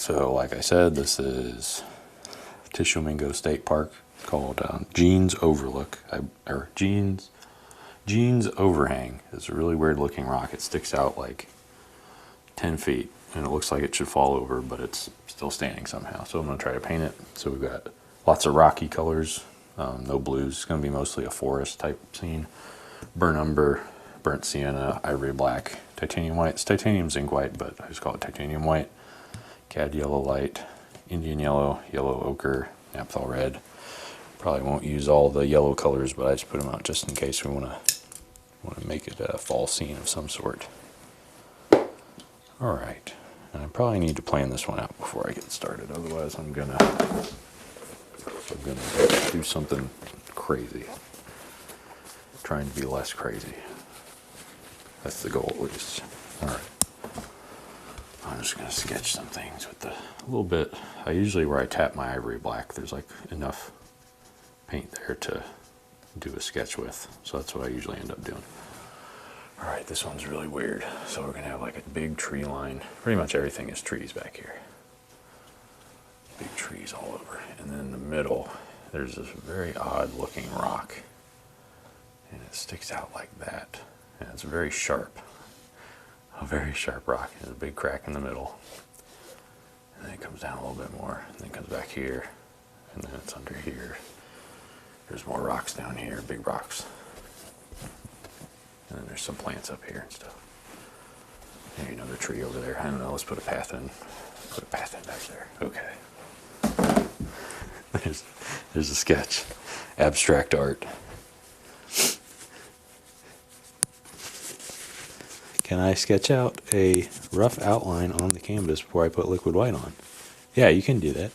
So like I said, this is Tishomingo State Park, called Jeans Overlook, or Jeans Overhang. It's a really weird looking rock. It sticks out like 10 feet and it looks like it should fall over, but it's still standing somehow. So I'm going to try to paint it. So we've got lots of rocky colors, no blues. It's going to be mostly a forest type scene. Burnt umber, burnt sienna, ivory black, titanium white. It's titanium zinc white, but I just call it titanium white. Cad yellow light, Indian yellow, yellow ochre, naphthol red. Probably won't use all the yellow colors, but I just put them out just in case we want to make it a fall scene of some sort. All right, and I probably need to plan this one out before I get started. Otherwise, I'm gonna do something crazy. Trying to be less crazy. That's the goal, at least. All right. I'm just going to sketch some things with a little bit. I usually, where I tap my ivory black, there's like enough paint there to do a sketch with. So that's what I usually end up doing. All right, this one's really weird. So we're going to have like a big tree line. Pretty much everything is trees back here. Big trees all over. And then in the middle, there's this very odd looking rock. And it sticks out like that. And it's very sharp. A very sharp rock. There's a big crack in the middle. And then it comes down a little bit more. And then it comes back here. And then it's under here. There's more rocks down here, big rocks. And then there's some plants up here and stuff. Maybe another tree over there. I don't know, let's put a path in. Put a path in back there. Okay. There's a sketch. Abstract art. Can I sketch out a rough outline on the canvas before I put liquid white on? Yeah, you can do that.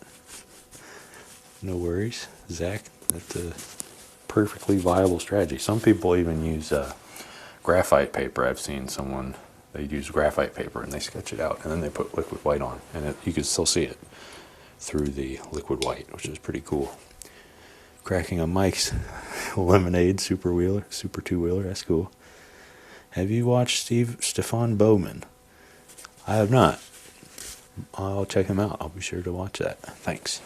No worries, Zach. That's a perfectly viable strategy. Some people even use graphite paper. I've seen someone, they use graphite paper and they sketch it out and then they put liquid white on. And you can still see it through the liquid white, which is pretty cool. Cracking on Mike's lemonade super two-wheeler, that's cool. Have you watched Stefan Bowman? I have not. I'll check him out. I'll be sure to watch that. Thanks.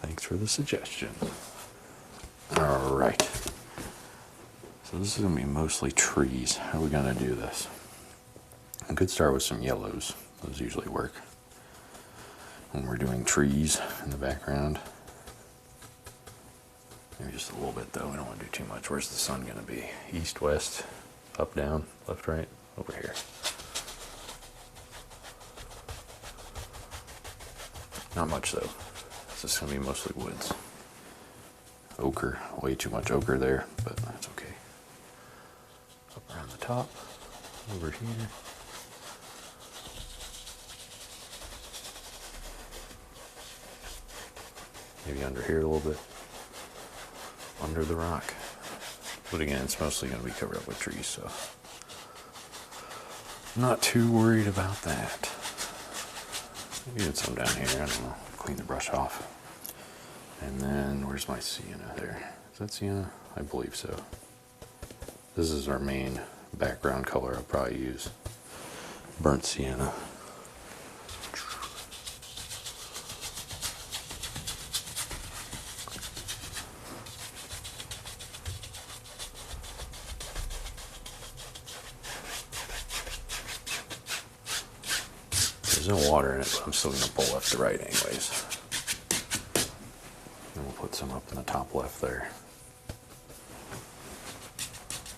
Thanks for the suggestion. All right. So this is going to be mostly trees. How are we going to do this? I could start with some yellows. Those usually work when we're doing trees in the background. Maybe just a little bit though, we don't want to do too much. Where's the sun going to be? East, west, up, down, left, right, over here. Not much though. This is going to be mostly woods. Ochre, way too much ochre there, but that's okay. Up around the top, over here. Maybe under here a little bit. Under the rock. But again, it's mostly going to be covered up with trees, so I'm not too worried about that. Maybe get some down here, I don't know. Clean the brush off. And then, where's my sienna there? Is that sienna? I believe so. This is our main background color I'll probably use. Burnt sienna. There's no water in it, but I'm still going to pull left to right anyways. And we'll put some up in the top left there.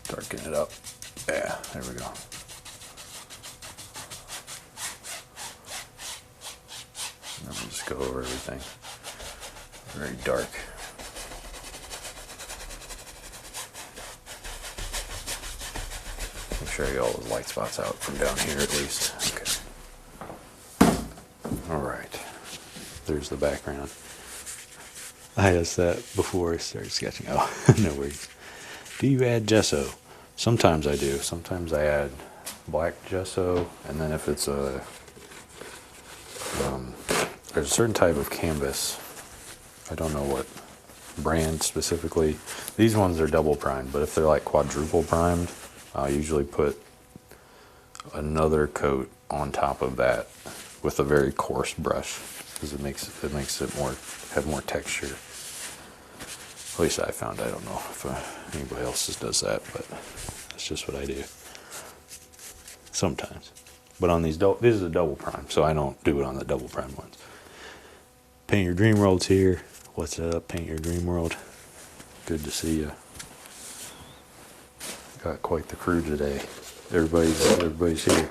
Darken it up. Yeah, there we go. And then we'll just go over everything. Very dark. Make sure I get all those light spots out from down here at least. Okay. All right, there's the background. I asked that before I started sketching. Oh, no worries. Do you add gesso? Sometimes I do. Sometimes I add black gesso, and then if it's there's a certain type of canvas. I don't know what brand specifically. These ones are double primed, but if they're like quadruple primed, I'll usually put another coat on top of that with a very coarse brush because it makes it more have more texture. At least I found. I don't know if anybody else just does that, but that's just what I do sometimes. But on these, this is a double prime, so I don't do it on the double prime ones. Paint Your Dream World's here. What's up, Paint Your Dream World? Good to see you. Got quite the crew today. Everybody's here,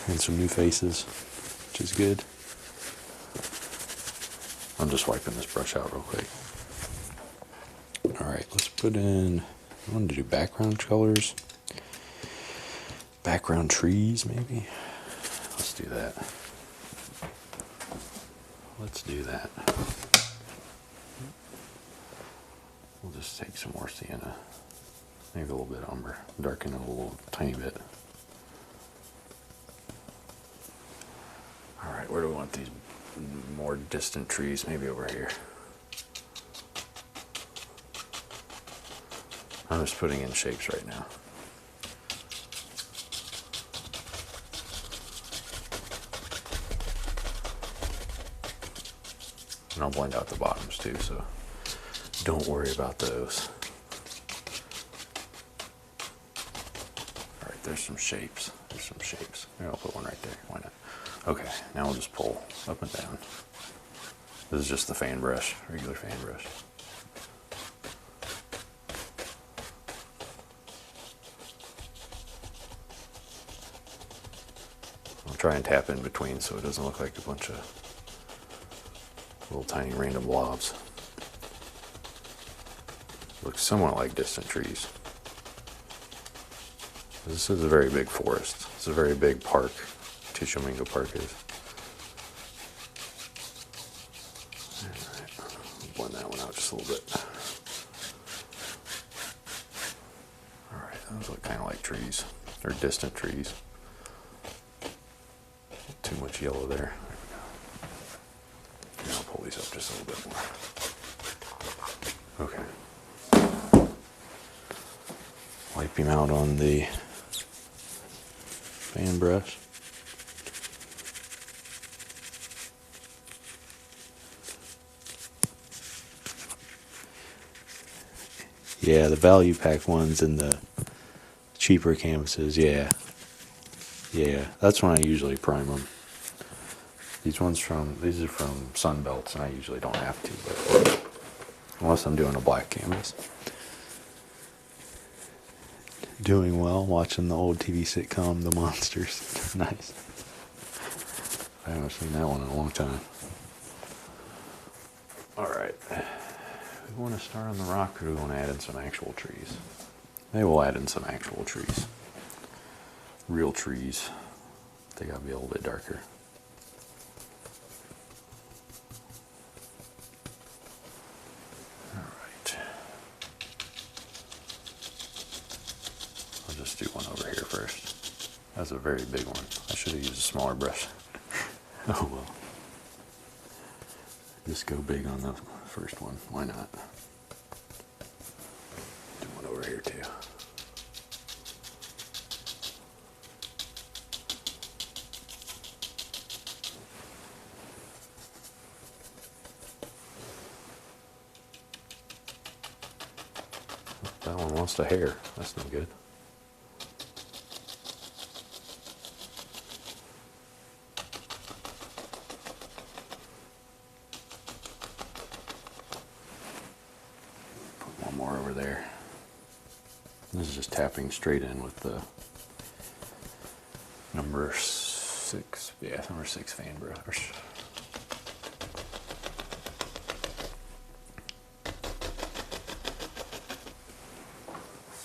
and some new faces, which is good. I'm just wiping this brush out real quick. All right, let's put in. I want to do background colors. Background trees, maybe? Let's do that. Let's do that. We'll just take some more sienna. Maybe a little bit umber. Darken it a little tiny bit. Alright, where do we want these more distant trees? Maybe over here. I'm just putting in shapes right now. And I'll blend out the bottoms too, so don't worry about those. Alright, there's some shapes. Maybe I'll put one right there. Why not? Okay, now we'll just pull up and down. This is just the fan brush, regular fan brush. I'll try and tap in between so it doesn't look like a bunch of little tiny random blobs. Looks somewhat like distant trees. This is a very big forest. It's a very big park. Tishomingo Park is. Alright, blend that one out just a little bit. Alright, those look kind of like trees, or distant trees. Too much yellow there. I'll pull these up just a little bit more. Okay. Wipe him out on the fan brush. Yeah, the value pack ones and the cheaper canvases, yeah. Yeah, that's when I usually prime them. These are from Sunbelts, and I usually don't have to, but unless I'm doing a black canvas. Doing well, watching the old TV sitcom, The Monsters. Nice. I haven't seen that one in a long time. Alright. We want to start on the rock, or do we want to add in some actual trees? Maybe we'll add in some actual trees. Real trees. They gotta be a little bit darker. Do one over here first. That's a very big one. I should have used a smaller brush. Oh well. Just go big on the first one. Why not? Do one over here too. That one wants a hair. That's no good. More over there. This is just tapping straight in with the number 6, yeah, number 6 fan brush.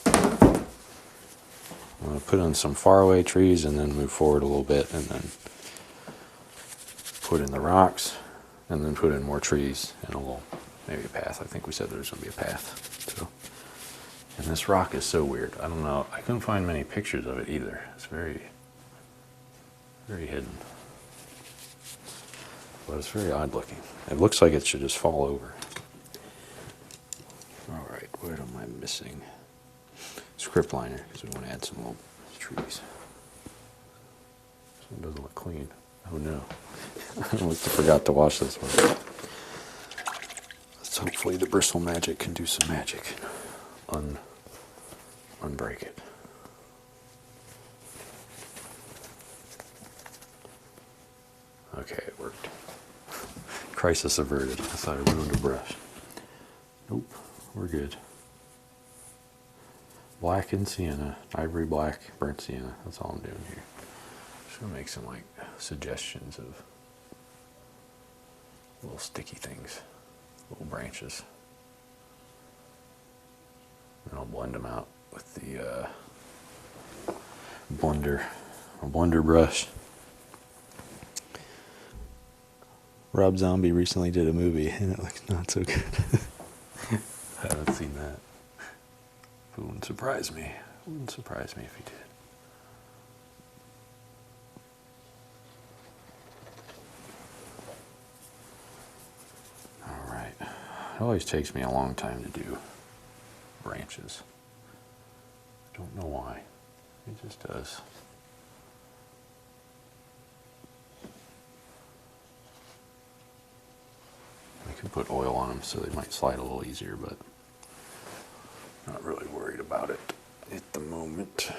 I'm going to put in some faraway trees and then move forward a little bit and then put in the rocks and then put in more trees and a little, maybe a path. I think we said there's going to be a path. So, and this rock is so weird. I don't know. I couldn't find many pictures of it either. It's very, very hidden. But it's very odd looking. It looks like it should just fall over. All right, what am I missing? Script liner, because we want to add some little trees. This one doesn't look clean. Oh no. I must have forgot to wash this one. Let's hopefully the bristle magic can do some magic. Unbreak it. Okay, it worked. Crisis averted. I thought I ruined a brush. Nope, we're good. Black and sienna, ivory black, burnt sienna. That's all I'm doing here. Just gonna make some like suggestions of little sticky things, little branches. And I'll blend them out with the blender brush. Rob Zombie recently did a movie and it looks not so good. I haven't seen that. It wouldn't surprise me. It wouldn't surprise me if he did. Alright. It always takes me a long time to do branches. I don't know why. It just does. I can put oil on them so they might slide a little easier, but not really worried about it at the moment.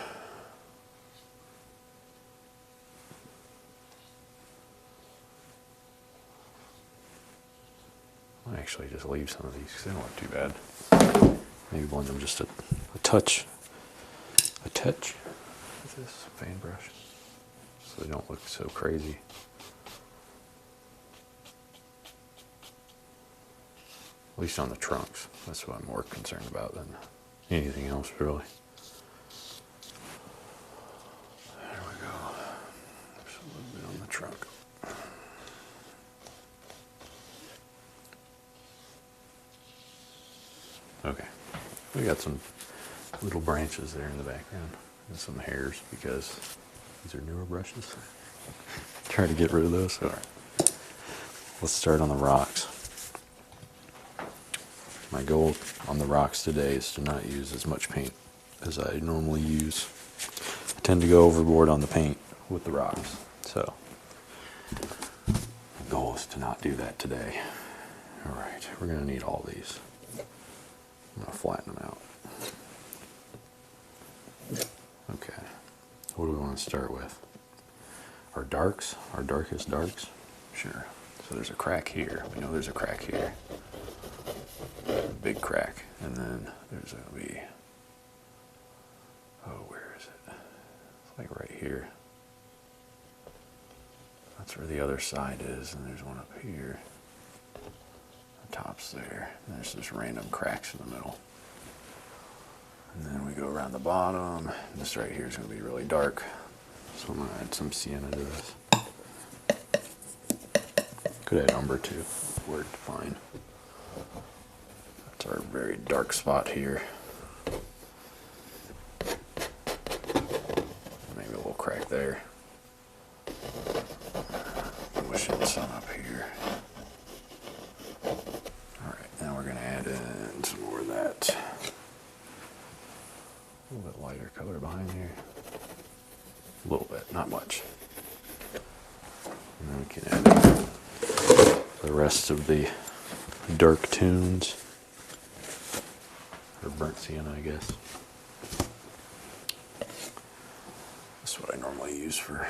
I actually just leave some of these because they don't look too bad. Maybe blend them just a touch with this fan brush so they don't look so crazy. At least on the trunks. That's what I'm more concerned about than anything else, really. There we go. Just a little bit on the trunk. Okay. We got some little branches there in the background and some hairs because these are newer brushes. Try to get rid of those. All right. Let's start on the rocks. My goal on the rocks today is to not use as much paint as I normally use. I tend to go overboard on the paint with the rocks, so the goal is to not do that today. All right, we're going to need all these. I'm going to flatten them out. Okay, what do we want to start with? Our darks, our darkest darks? Sure. So there's a crack here. We know there's a crack here. Big crack, and then there's going to be, oh, where is it? It's like right here. That's where the other side is, and there's one up here. The top's there, and there's just random cracks in the middle. And then we go around the bottom, and this right here is going to be really dark, so I'm going to add some sienna to this. Could add umber too, worked fine. Our very dark spot here. Maybe a little crack there. Push in some up here. Alright, now we're going to add in some more of that. A little bit lighter color behind here. A little bit, not much. And then we can add in the rest of the dark tones. Or burnt sienna, I guess. That's what I normally use for.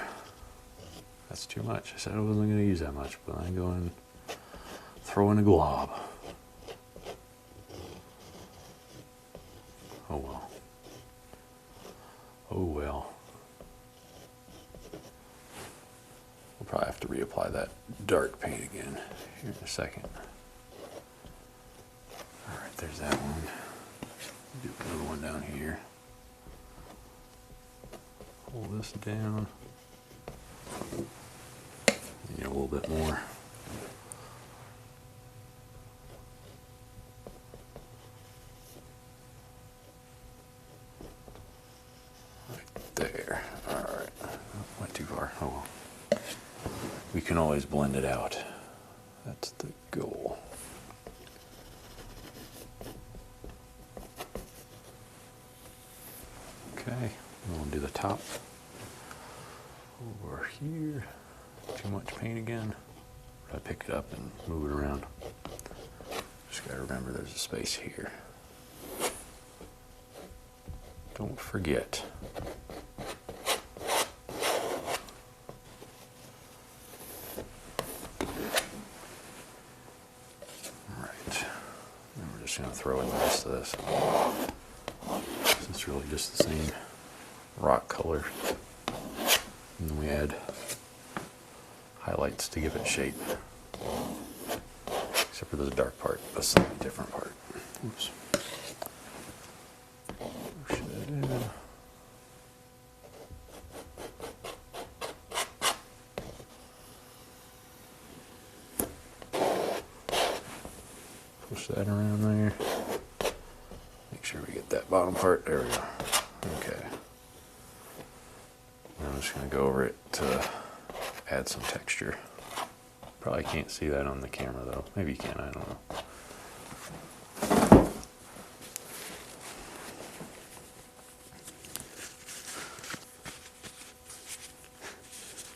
That's too much. I said I wasn't going to use that much, but I'm going to throw in a glob. Oh well. Oh well. We'll probably have to reapply that dark paint again here in a second. Alright, there's that one. Do another one down here. Pull this down. Need a little bit more. Right there. Alright. Went too far. Oh well. We can always blend it out. That's the goal. Okay, we'll do the top over here. Too much paint again. I pick it up and move it around. Just gotta remember there's a space here. Don't forget. Alright. And we're just gonna throw in the rest of this. It's really just the same rock color. And then we add highlights to give it shape. Except for the dark part, a slightly different part. Oops. Push that in. Push that around there. Make sure we get that bottom part. There we go. Okay. Now I'm just going to go over it to add some texture. Probably can't see that on the camera though. Maybe you can, I don't know.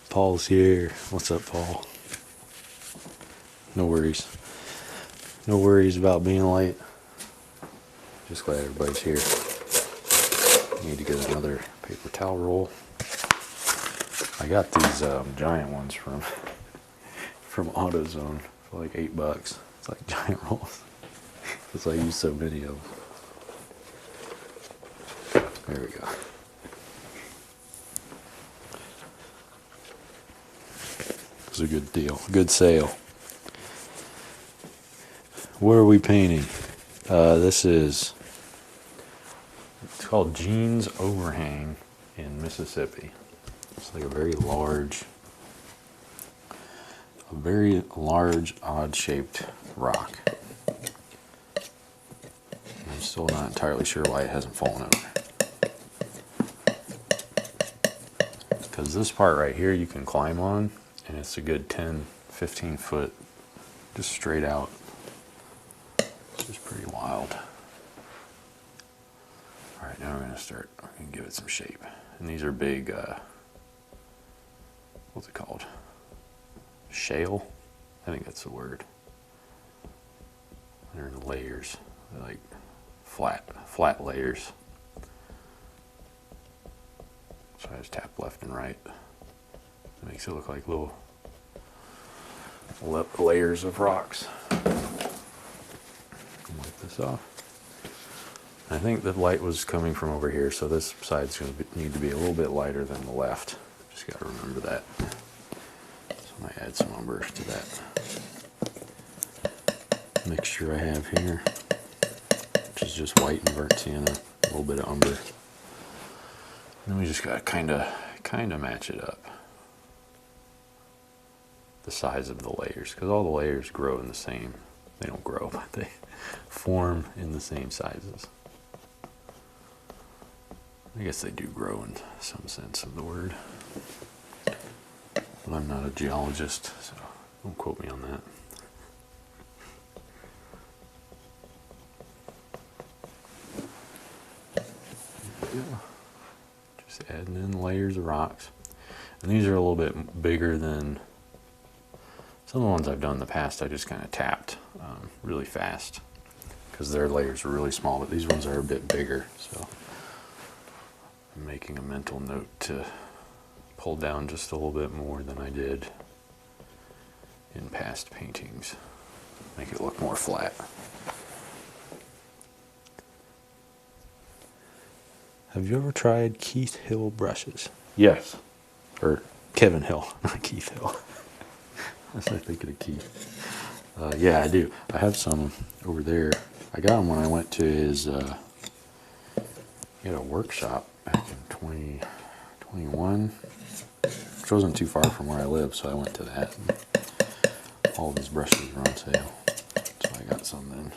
Paul's here. What's up, Paul? No worries. No worries about being late. Just glad everybody's here. Need to get another paper towel roll. I got these giant ones from AutoZone for like $8. It's like giant rolls. Because I use so many of them. There we go. It was a good deal. Good sale. Where are we painting? This is, it's called Jean's Overhang in Mississippi. It's like a very large, odd-shaped rock. I'm still not entirely sure why it hasn't fallen over. Because this part right here you can climb on, and it's a good 10, 15 foot, just straight out. It's just pretty wild. Alright, now we're going to give it some shape. And these are big, what's it called? Shale? I think that's the word. They're in layers. They're like flat layers. So I just tap left and right. It makes it look like little layers of rocks. Wipe this off. I think the light was coming from over here, so this side's going to need to be a little bit lighter than the left. Just got to remember that. So I might add some umber to that mixture I have here, which is just white and burnt sienna, a little bit of umber. And then we just got to kind of match it up. The size of the layers, because all the layers grow in the same, they don't grow, but they form in the same sizes. I guess they do grow in some sense of the word. But I'm not a geologist, so don't quote me on that. Just adding in layers of rocks. And these are a little bit bigger than some of the ones I've done in the past. I just kind of tapped really fast because their layers are really small, but these ones are a bit bigger. So I'm making a mental note to pull down just a little bit more than I did in past paintings. Make it look more flat. Have you ever tried Keith Hill brushes? Yes. Or Kevin Hill, not Keith Hill. I was thinking of Keith. Yeah, I do. I have some over there. I got them when I went to his, he had a workshop back in 2021, which wasn't too far from where I live, so I went to that. All of his brushes were on sale, so I got some then.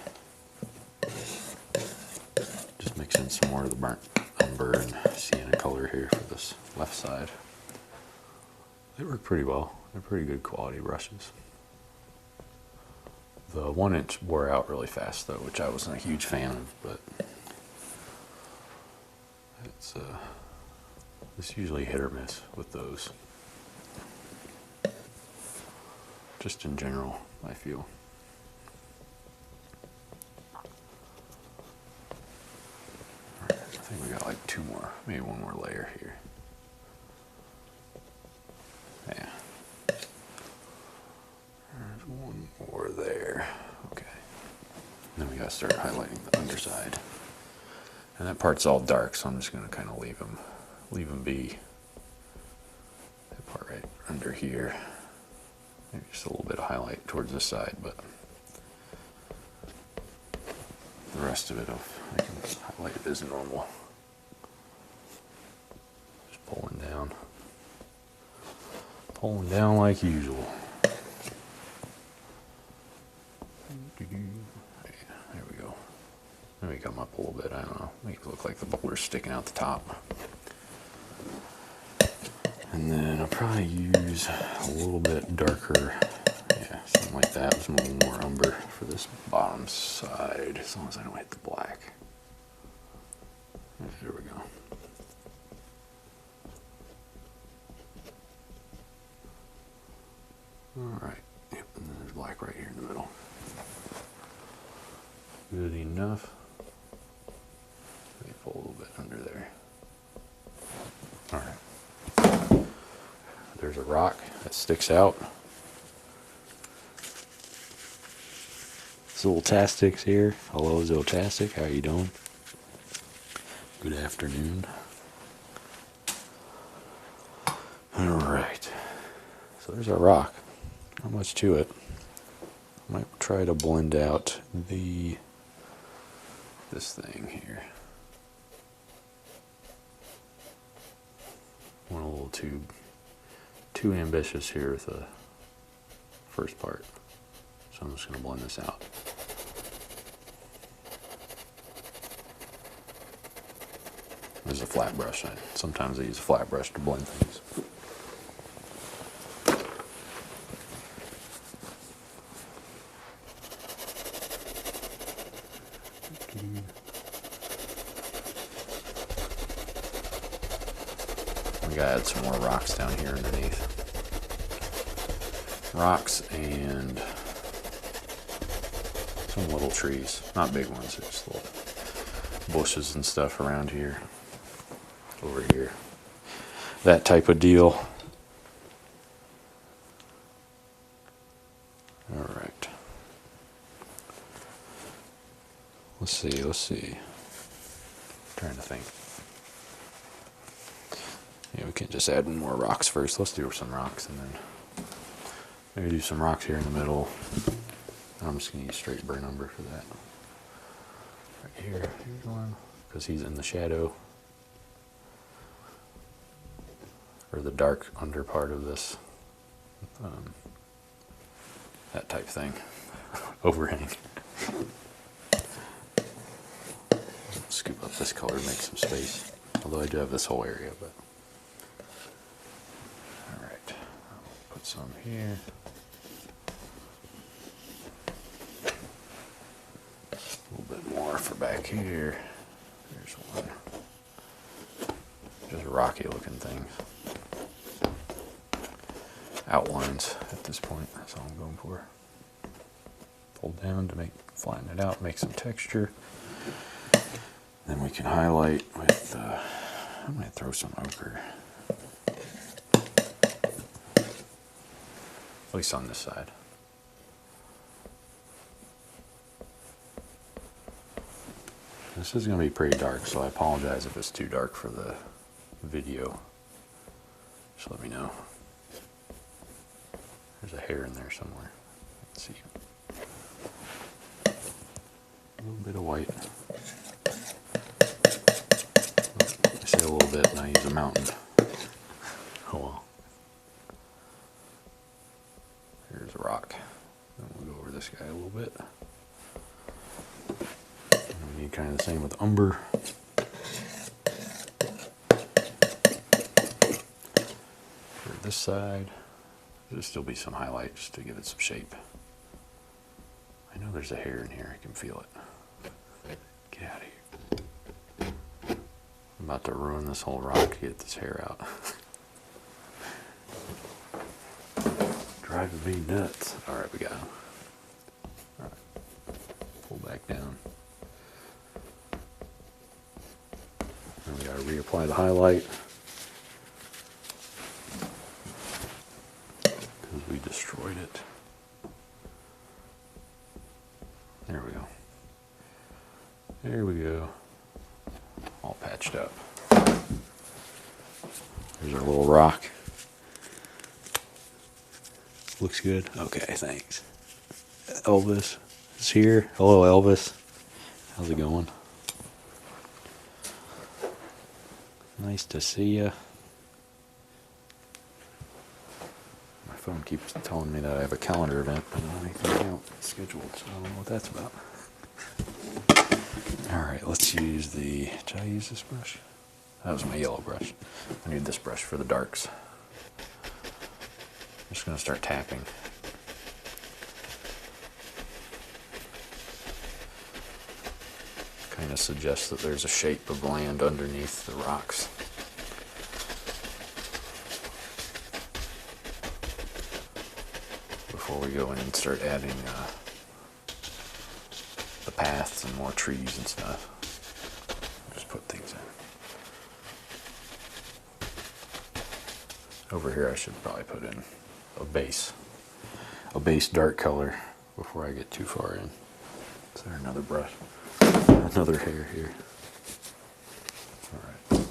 Just mix in some more of the burnt umber and sienna color here for this left side. They work pretty well. They're pretty good quality brushes. The 1-inch wore out really fast though, which I wasn't a huge fan of, but it's usually hit or miss with those. just in general, I feel. Alright, I think we got like 2 more, maybe 1 more layer here. Yeah. There's 1 more there. Okay. Then we gotta start highlighting the underside. And that part's all dark, so I'm just gonna kind of leave them be. That part right under here. Maybe just a little bit of highlight towards this side, but the rest of it, I can highlight it as normal. Just pulling down like usual. There we go. Maybe come up a little bit, I don't know. Make it look like the boulder's sticking out the top. And then I'll probably use a little bit darker, yeah, something like that, with a little more umber for this bottom side, as long as I don't hit the black. There we go. Alright, yep, and then there's black right here in the middle. Good enough. Let me pull a little bit under there. Alright. There's a rock that sticks out. Zoltastics here. Hello, Zoltastic. How you doing? Good afternoon. Alright. So there's our rock. Not much to it. I might try to blend out this thing here. Went a little too ambitious here with the first part. So I'm just going to blend this out. This is a flat brush. Sometimes I use a flat brush to blend things. We gotta add some more rocks down here underneath. Rocks and some little trees. Not big ones, just little bushes and stuff around here. Over here. That type of deal. Alright. Let's see. Trying to think. Yeah, we can just add more rocks first. Let's do some rocks and then maybe do some rocks here in the middle. I'm just going to use straight burn umber for that. Right here, here's one, because he's in the shadow. Or the dark under part of this. That type thing. Overhang. Scoop up this color, make some space. Although I do have this whole area, but. Alright, I'll put some here. A little bit more for back here. There's one. Just rocky looking things. Outlines at this point, that's all I'm going for. Pull down to flatten it out, make some texture. Then we can highlight with, I'm going to throw some ochre. At least on this side. This is going to be pretty dark, so I apologize if it's too dark for the video. Just let me know. There's a hair in there somewhere. Let's see. A little bit of white. I say a little bit and I use a mountain. Oh well. Here's a rock. Then we'll go over this guy a little bit. And we need kind of the same with umber. For this side, there'll still be some highlight just to give it some shape. I know there's a hair in here. I can feel it. Get out of here. I'm about to ruin this whole rock to get this hair out. Dry driving me nuts. All right, we got him. All right, pull back down. And we got to reapply the highlight because we destroyed it. There we go. There we go. All patched up. There's our little rock. Looks good. Okay, thanks. Elvis is here. Hello, Elvis. How's it going? Nice to see ya. My phone keeps telling me that I have a calendar event, but I don't have anything out scheduled, so I don't know what that's about. Alright, let's use the... Did I use this brush? That was my yellow brush. I need this brush for the darks. I'm just going to start tapping. Kind of suggests that there's a shape of land underneath the rocks. Before we go in and start adding the paths and more trees and stuff. Just put things in. Over here I should probably put in a base dark color before I get too far in. Is there another brush? Another hair here. Alright.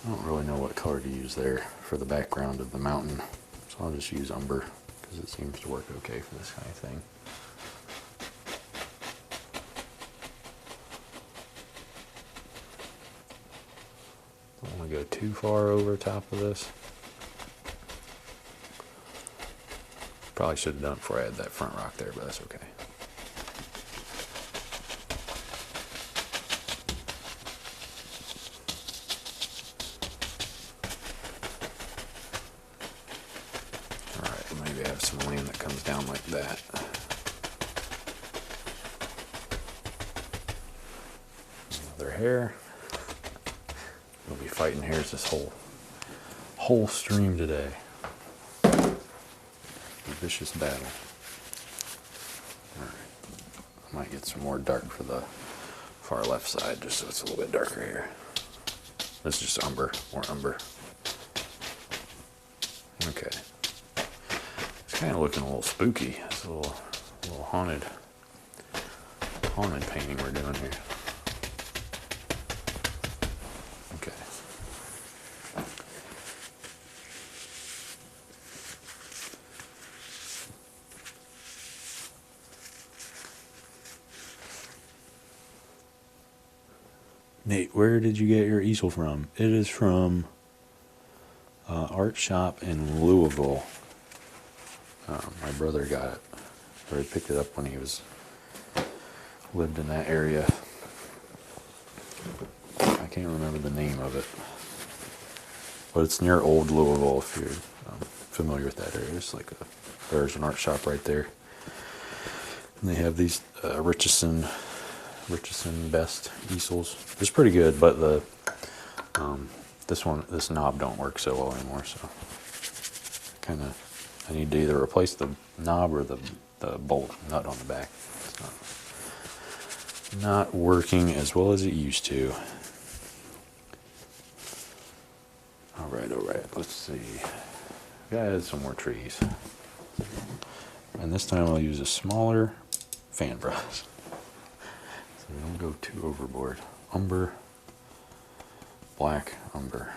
I don't really know what color to use there for the background of the mountain, so I'll just use umber because it seems to work okay for this kind of thing. Don't want to go too far over top of this. Probably should have done it before I had that front rock there, but that's okay. Alright, maybe I have some land that comes down like that. Another hair. We'll be fighting hairs this whole stream today. Vicious battle. Alright. I might get some more dark for the far left side just so it's a little bit darker here. This is just umber, more umber. Okay. It's kind of looking a little spooky. It's a little haunted painting we're doing here. Okay. Nate, where did you get your easel from? It is from art shop in Louisville. My brother got it, or he picked it up when he lived in that area. I can't remember the name of it, but it's near Old Louisville. If you're familiar with that area, it's like there's an art shop right there, and they have these Richardson Best easels. It's pretty good, but the this knob don't work so well anymore. So I need to either replace the knob or the bolt nut on the back. It's not working as well as it used to. All right. Let's see. Gotta add some more trees, and this time I'll use a smaller fan brush. So we don't go too overboard. Umber, black umber.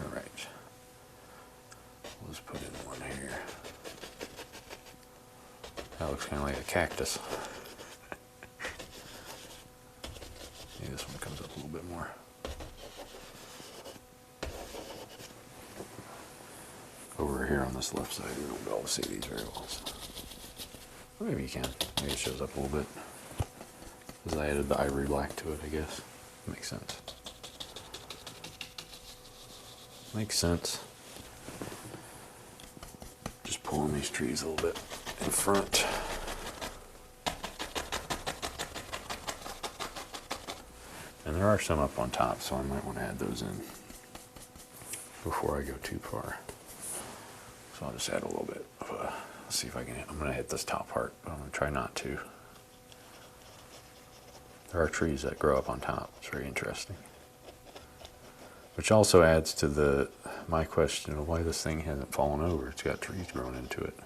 All right. Let's put in one here. That looks kind of like a cactus. Maybe this one comes up a little bit more. Over here on this left side, we don't be able to see these very well. So. Maybe you can. Maybe it shows up a little bit. Because I added the ivory black to it, I guess. Makes sense. Makes sense. Just pulling these trees a little bit in front. And there are some up on top, so I might want to add those in before I go too far. So I'll just add a little bit. Let's see if I can. I'm going to hit this top part. I'm going to try not to. There are trees that grow up on top. It's very interesting. Which also adds to my question of why this thing hasn't fallen over. It's got trees growing into it.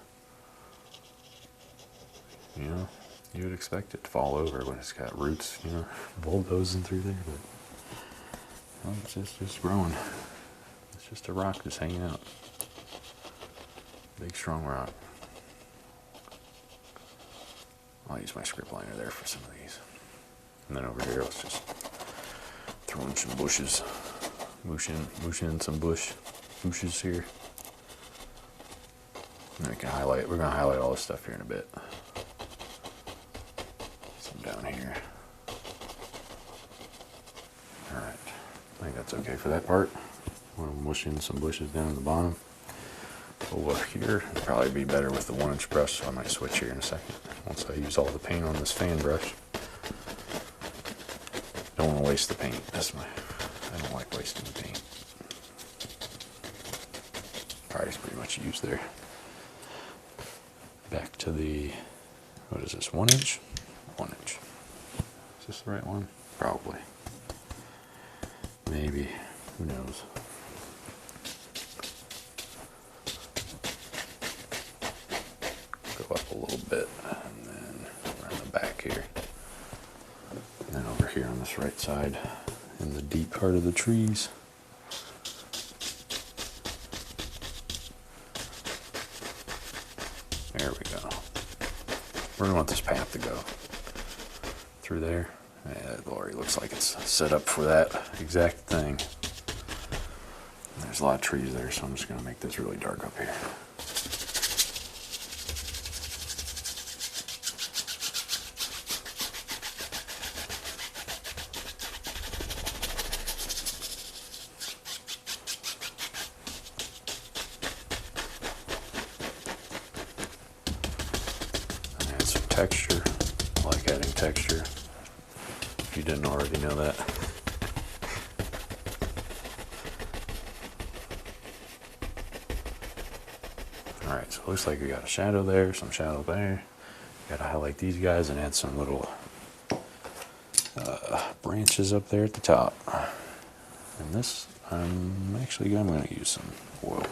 You know, you would expect it to fall over when it's got roots, you know, bulldozing through there, but well, it's just growing. It's just a rock just hanging out. Big strong rock. I'll use my script liner there for some of these. And then over here, let's just throw in some bushes. Moosh in some bushes here. And we can highlight, we're going to highlight all this stuff here in a bit. Some down here. Alright, I think that's okay for that part. I'm going to mush in some bushes down at the bottom. Over here, it'll probably be better with the 1-inch brush, so I might switch here in a second. Once I use all the paint on this fan brush. Don't want to waste the paint. I don't like wasting the paint. Alright, pretty much used there. Back to the, what is this, 1 inch? 1 inch. Is this the right one? Probably. Maybe. Who knows? Go up a little bit and then around the back here. And then over here on this right side in the deep part of the trees. There we go. We're going to want this path to go through there. Yeah, it already looks like it's set up for that exact thing. There's a lot of trees there, so I'm just going to make this really dark up here. Texture. I like adding texture. If you didn't already know that. Alright, so it looks like we got a shadow there, some shadow there. Gotta highlight these guys and add some little branches up there at the top. And this, I'm going to use some oil.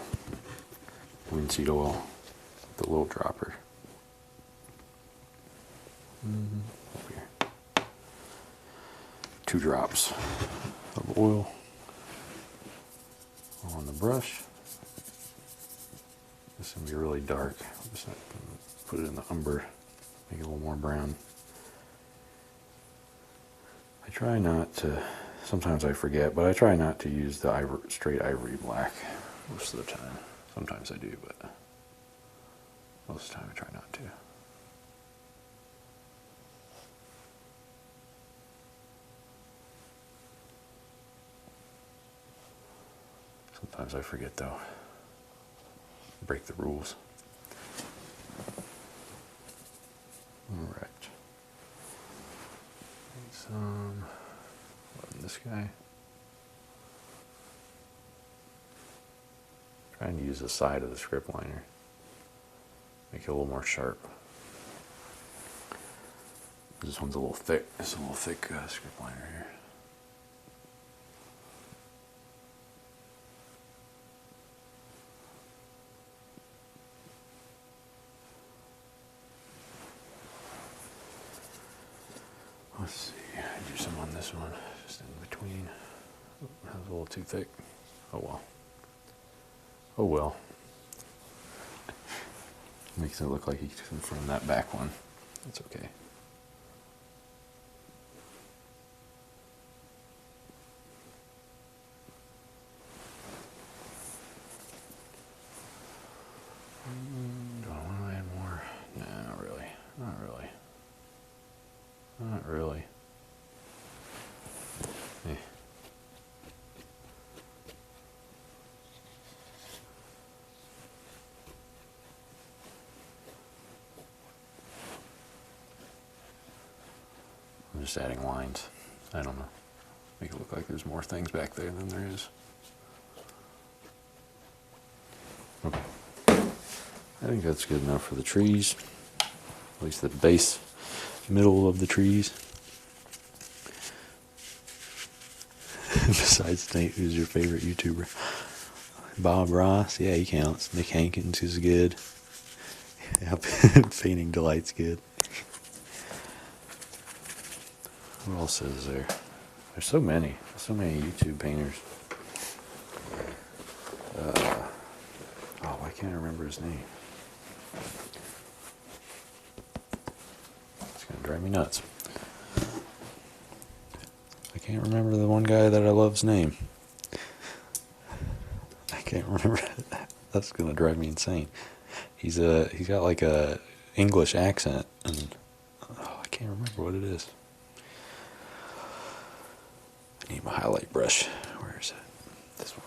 Linseed oil, the little dropper. Up here. 2 drops of oil on the brush. This is going to be really dark. I'm just going to put it in the umber, make it a little more brown. I try not to, sometimes I forget, but I try not to use the straight ivory black most of the time. Sometimes I do, but most of the time I try not to. Sometimes I forget though. Break the rules. Alright. Some, this guy. Trying to use the side of the script liner. Make it a little more sharp. This one's a little thick. This is a little thick script liner here. Let's see, I do some on this one, just in between. Oh, that was a little too thick. Oh well. Oh well. Makes it look like he's from that back one. That's okay. Do I want to add more? No, not really. Not really. Not really. Eh. I'm just adding lines. I don't know. Make it look like there's more things back there than there is. Okay. I think that's good enough for the trees. At least the base, middle of the trees. Besides Nate, who's your favorite YouTuber? Bob Ross, yeah, he counts. Nick Hankins is good. Yep. Painting Delight's good. What else is there? There's so many YouTube painters. Oh, I can't remember his name. It's gonna drive me nuts. I can't remember the one guy that I love's name. I can't remember. That's gonna drive me insane. He's got like a English accent, and I can't remember what it is. I need my highlight brush. Where is it? This one.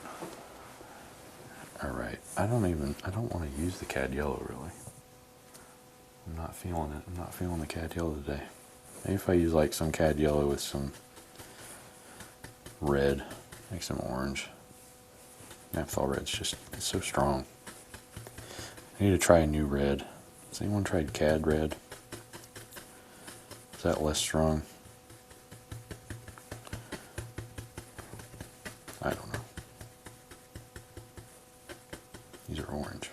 All right. I don't want to use the cad yellow really. I'm not feeling it. I'm not feeling the cad yellow today. Maybe if I use like some cad yellow with some red, make some orange. Naphthol red's just, it's so strong. I need to try a new red. Has anyone tried cad red? Is that less strong? I don't know. These are orange.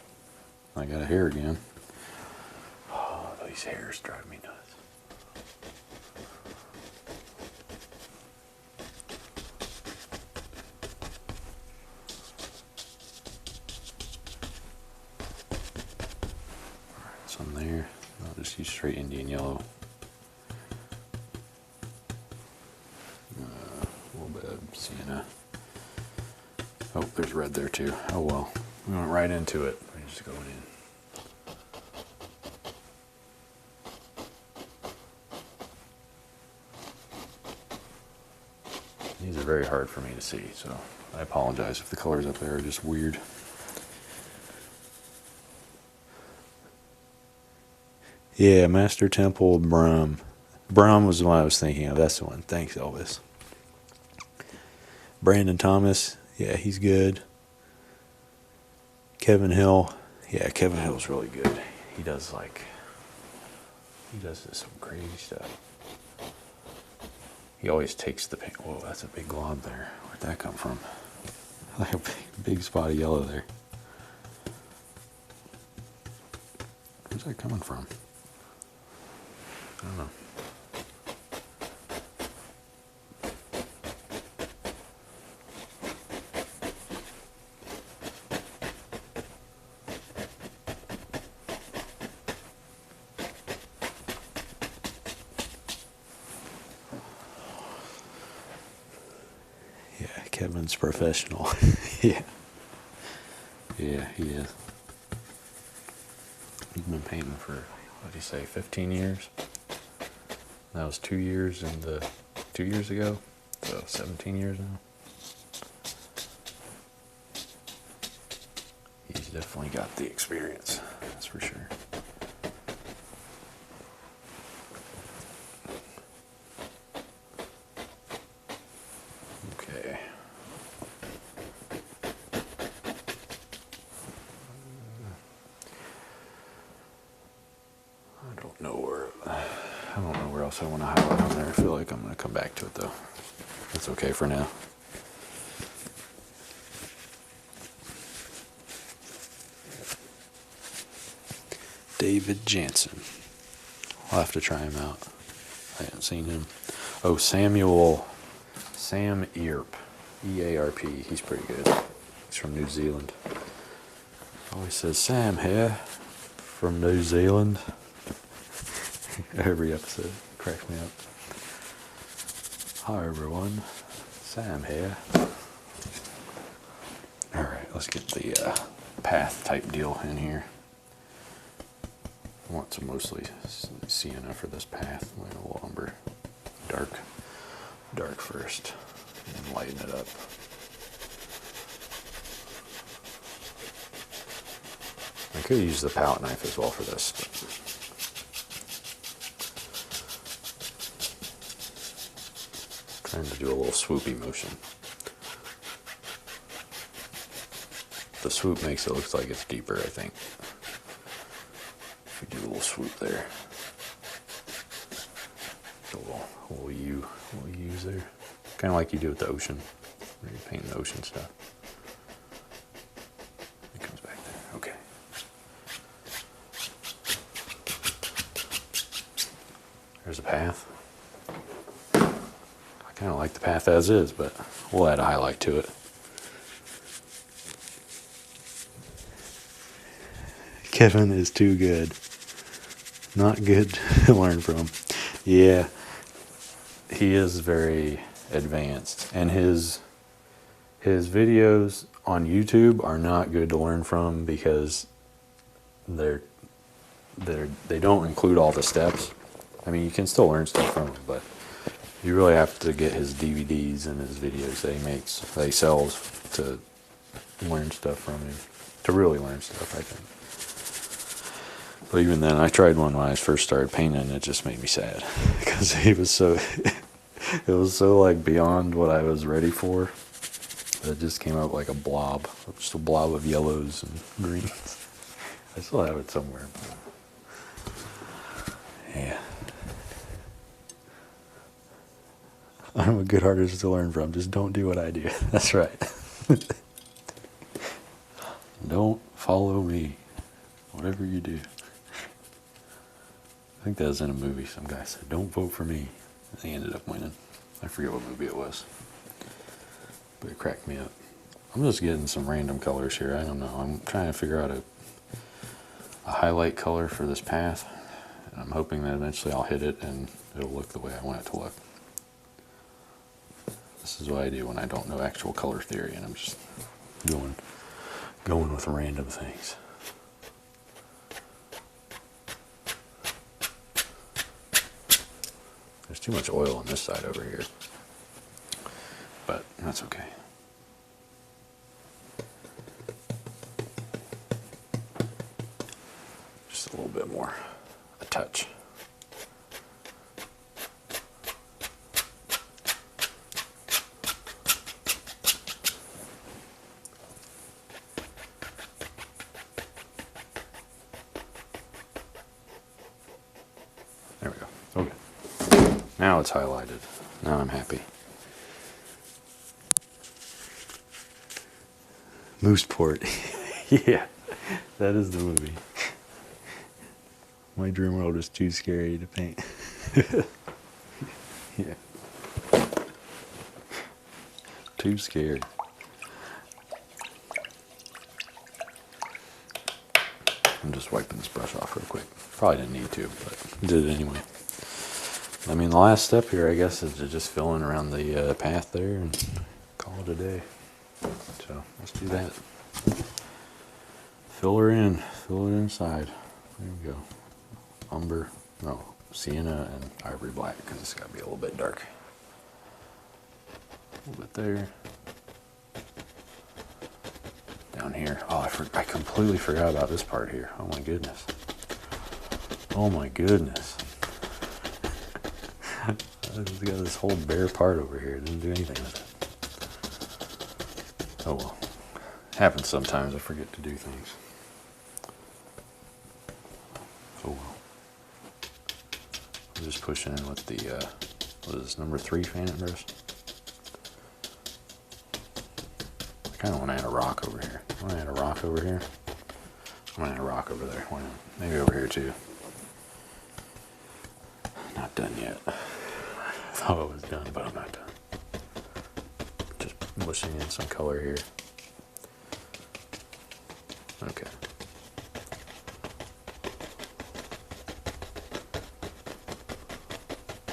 I got a hair again. Oh, these hairs drive me nuts. Alright, some there. I'll just use straight Indian yellow. A little bit of sienna. Oh, there's red there too. Oh well. We went right into it. We're just going in. These are very hard for me to see, so I apologize if the colors up there are just weird. Yeah, Master Temple Brahm. Brahm was the one I was thinking of. That's the one. Thanks, Elvis. Brandon Thomas. Yeah, he's good. Kevin Hill. Yeah, Kevin Hill's really good. He does some crazy stuff. He always takes the paint. Whoa, that's a big glob there. Where'd that come from? Like a big spot of yellow there. Where's that coming from? I don't know. Kevin's professional. Yeah. Yeah, he is. He's been painting for, what did he say, 15 years? That was 2 years 2 years ago, so 17 years now. He's definitely got the experience, that's for sure. Okay. I don't know where else I want to highlight on there. I feel like I'm going to come back to it though. That's okay for now. David Jansen. I'll have to try him out. I haven't seen him. Oh, Sam Earp. E-A-R-P. He's pretty good. He's from New Zealand. Always says Sam here from New Zealand. Every episode cracks me up. Hi everyone, Sam here. Alright, let's get the path type deal in here. I want some mostly sienna for this path. I'm going to lumber dark first and lighten it up. I could use the palette knife as well for this. Trying to do a little swoopy motion. The swoop makes it look like it's deeper, I think. If we do a little swoop there. A little U's there. Kind of like you do with the ocean. Where you're painting the ocean stuff. It comes back there. Okay. There's a path. I kind of like the path as is, but we'll add a highlight to it. Kevin is too good. Not good to learn from. Yeah, he is very advanced, and his videos on YouTube are not good to learn from because they don't include all the steps. I mean, you can still learn stuff from him, but you really have to get his DVDs and his videos that he sells to learn stuff from him, to really learn stuff, I think. But even then, I tried one when I first started painting, and it just made me sad because it was so like beyond what I was ready for. It just came out like a blob, just a blob of yellows and greens. I still have it somewhere. But yeah, I'm a good artist to learn from. Just don't do what I do. That's right. Don't follow me, whatever you do. I think that was in a movie. Some guy said, "Don't vote for me." And he ended up winning. I forget what movie it was. But it cracked me up. I'm just getting some random colors here. I don't know. I'm trying to figure out a highlight color for this path. And I'm hoping that eventually I'll hit it and it'll look the way I want it to look. This is what I do when I don't know actual color theory and I'm just going with random things. There's too much oil on this side over here, but that's okay. Just a little bit more, a touch. There we go. Okay. Now it's highlighted. Now I'm happy. Mooseport. Yeah, that is the movie. My dream world was too scary to paint. Yeah. Too scary. I'm just wiping this brush off real quick. Probably didn't need to, but did it anyway. I mean, the last step here, I guess, is to just fill in around the path there and call it a day. So let's do that. Fill her in, fill it inside. There we go. Umber, no, sienna and ivory black, because it's got to be a little bit dark. A little bit there. Down here. Oh, I completely forgot about this part here. Oh my goodness. Oh my goodness. I just got this whole bare part over here. Didn't do anything with it. Oh well. Happens sometimes. I forget to do things. Oh well. I'm just pushing in with the, what is this, number 3 Phantom brush? I kind of want to add a rock over here. I want to add a rock over here. I'm going to add a rock over there. Why not? Maybe over here too. Not done yet. I thought I was done, but I'm not done. Just pushing in some color here. Okay.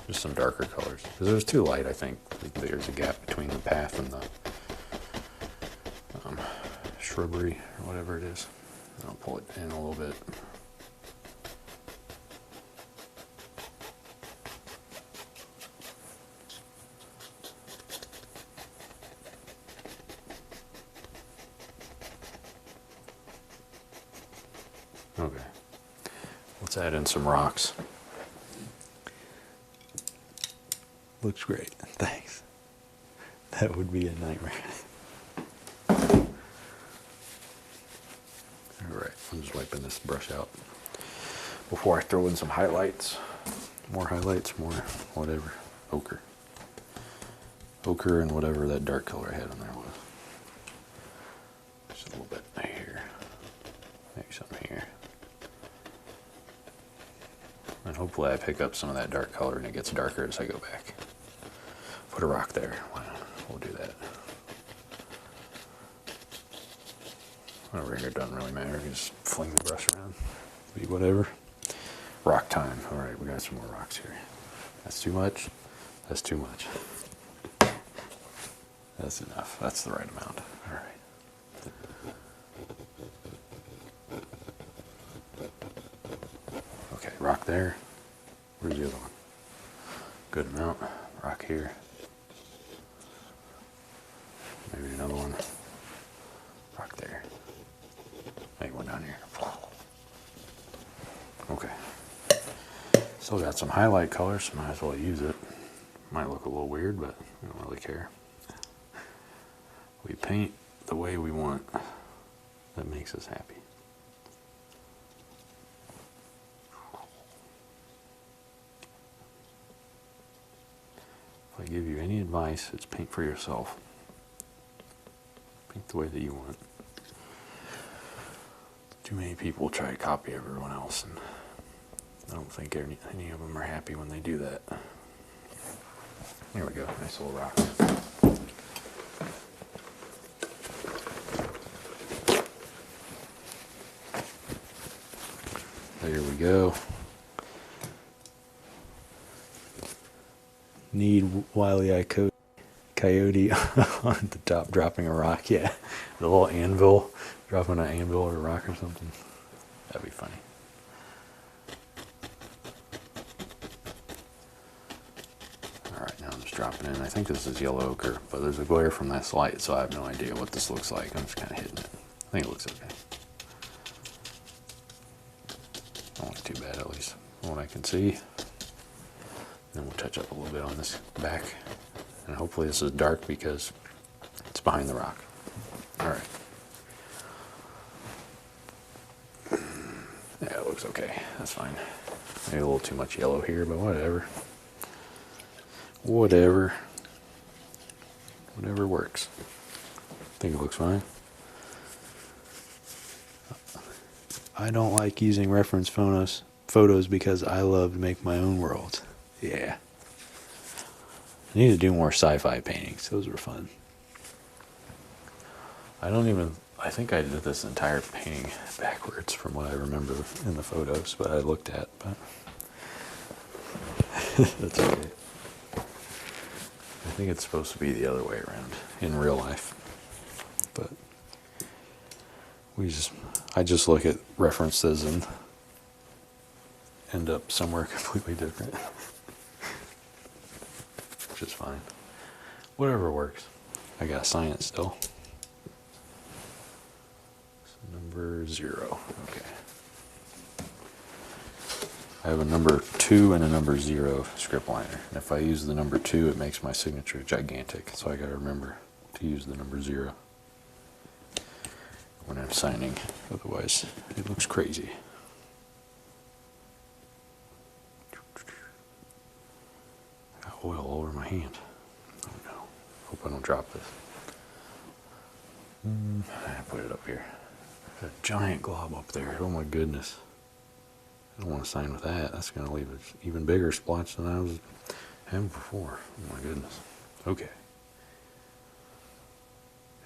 Just some darker colors. Because it was too light, I think. There's a gap between the path and the shrubbery, or whatever it is. I'll pull it in a little bit. Okay, let's add in some rocks. Looks great, thanks. That would be a nightmare. Alright, I'm just wiping this brush out. before I throw in some highlights. More highlights, more whatever. Ochre. Ochre and whatever that dark color I had on there was. Just a little bit here. Maybe something here. And hopefully I pick up some of that dark color and it gets darker as I go back. Put a rock there. We'll do that. Over here, it doesn't really matter. You just fling the brush around. Be whatever. Rock time. Alright, we got some more rocks here. That's too much. That's too much. That's enough. That's the right amount. Alright. Okay, rock there. Where's the other one? Good amount. Rock here. Maybe another one. Rock there. Maybe one down here. Okay. Still got some highlight colors, so might as well use it. Might look a little weird, but I don't really care. We paint the way we want. That makes us happy. If I give you any advice, it's paint for yourself. Paint the way that you want. Too many people try to copy everyone else, and I don't think any of them are happy when they do that. Here we go, nice little rock. There we go. Need Wile E. Coyote on the top dropping a rock, yeah. The little anvil, dropping an anvil or a rock or something. That'd be funny. Alright, now I'm just dropping in. I think this is yellow ochre, but there's a glare from this light, so I have no idea what this looks like. I'm just kind of hitting it. I think it looks okay. Don't look too bad, at least from what I can see. Then we'll touch up a little bit on this back. And hopefully this is dark because it's behind the rock. Alright. Yeah, it looks okay. That's fine. Maybe a little too much yellow here, but whatever. Whatever. Whatever works. I think it looks fine. I don't like using reference photos because I love to make my own worlds. Yeah. I need to do more sci-fi paintings. Those were fun. I think I did this entire painting backwards from what I remember in the photos, but I looked at, but that's okay. I think it's supposed to be the other way around in real life, but I just look at references and end up somewhere completely different. Which is fine. Whatever works. I got science still. So number 0. Okay. I have a number 2 and a number 0 script liner. And if I use the number 2, it makes my signature gigantic. So I gotta remember to use the number 0 when I'm signing. Otherwise, it looks crazy. Oil all over my hand. Oh no. Hope I don't drop this. I put it up here. A giant glob up there. Oh my goodness. I don't want to sign with that. That's going to leave an even bigger splotch than I was having before. Oh my goodness. Okay.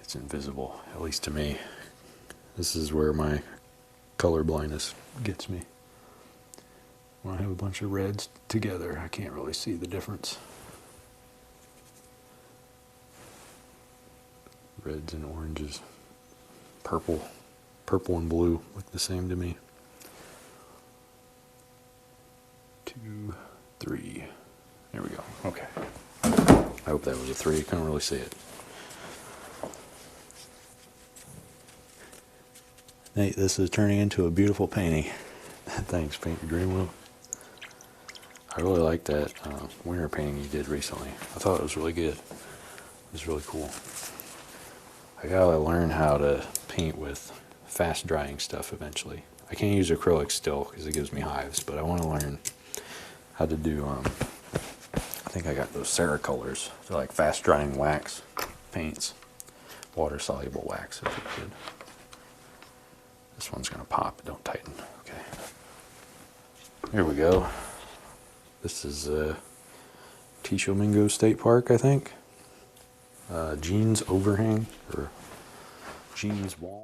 It's invisible, at least to me. This is where my color blindness gets me. When I have a bunch of reds together, I can't really see the difference. Reds and oranges. Purple and blue look the same to me. 2, 3. There we go. Okay. I hope that was a 3. I couldn't really see it. Nate, this is turning into a beautiful painting. Thanks, Paint Your Dream Wheel. I really like that winter painting you did recently. I thought it was really good. It was really cool. I gotta learn how to paint with fast drying stuff eventually. I can't use acrylic still because it gives me hives, but I want to learn how to do, I think I got those Ceracolors. They're like fast drying wax paints. Water soluble wax, if you could. This one's going to pop, don't tighten. Okay. Here we go. This is Tishomingo State Park, I think. Jeans Overhang, or Jeans Wall.